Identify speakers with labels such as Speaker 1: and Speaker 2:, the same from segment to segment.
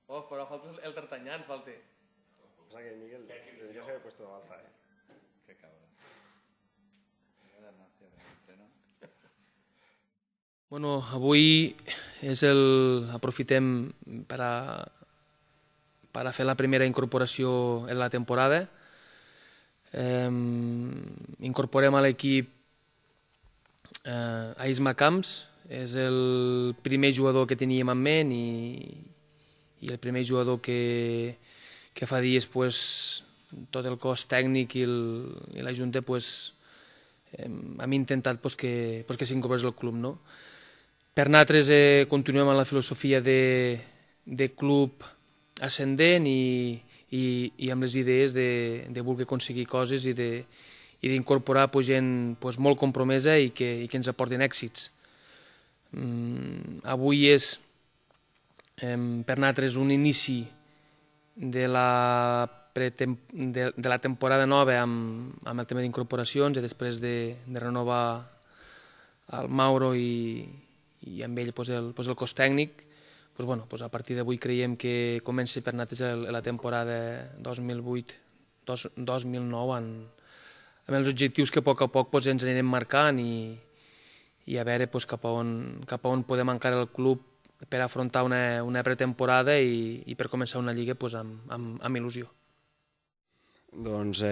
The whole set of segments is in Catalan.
Speaker 1: Oh, però falta el D'Artagnan, falta.
Speaker 2: O sea que Miguel tendría que haber puesto alfa,
Speaker 3: Qué cabrón.
Speaker 1: Bueno, avui aprofitem per a fer la primera incorporació en la temporada. Incorporem a l'equip a Isma Camps, és el primer jugador que teníem en ment i el primer jugador que fa dies tot el cos tècnic i la Junta hem intentat que s'incorporés al club. Per nosaltres continuem amb la filosofia de club ascendent i amb les idees de voler aconseguir coses i d'incorporar gent molt compromesa i que ens aportin èxits. Avui és per nosaltres un inici de la temporada nova amb el tema d'incorporacions i després de renovar el Mauro i amb ell el cos tècnic. A partir d'avui creiem que comença per nosaltres la temporada 2008-2009 amb els objectius que a poc ens anirem marcant i a veure cap a on podem encarar el club per afrontar una pretemporada i per començar una lliga amb il·lusió.
Speaker 2: Doncs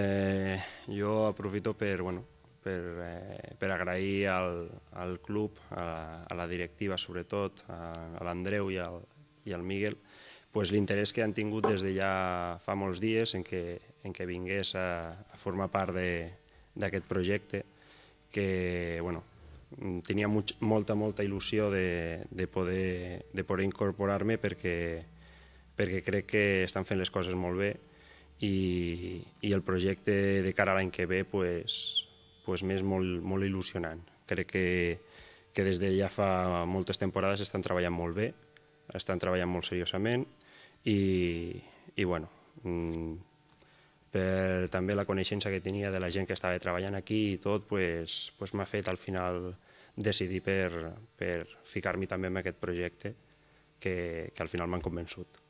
Speaker 2: jo aprofito per agrair al club, a la directiva sobretot, a l'Andreu i al Miguel, l'interès que han tingut des de ja fa molts dies en què vingués a formar part d'aquest projecte, que tenia molta il·lusió de poder incorporar-me perquè crec que estan fent les coses molt bé i el projecte de cara a l'any que ve m'és molt il·lusionant. Crec que des de ja fa moltes temporades estan treballant molt bé, estan treballant molt seriosament i per també la coneixença que tenia de la gent que estava treballant aquí i tot, m'ha fet al final decidir per ficar-m'hi també en aquest projecte que al final m'han convençut.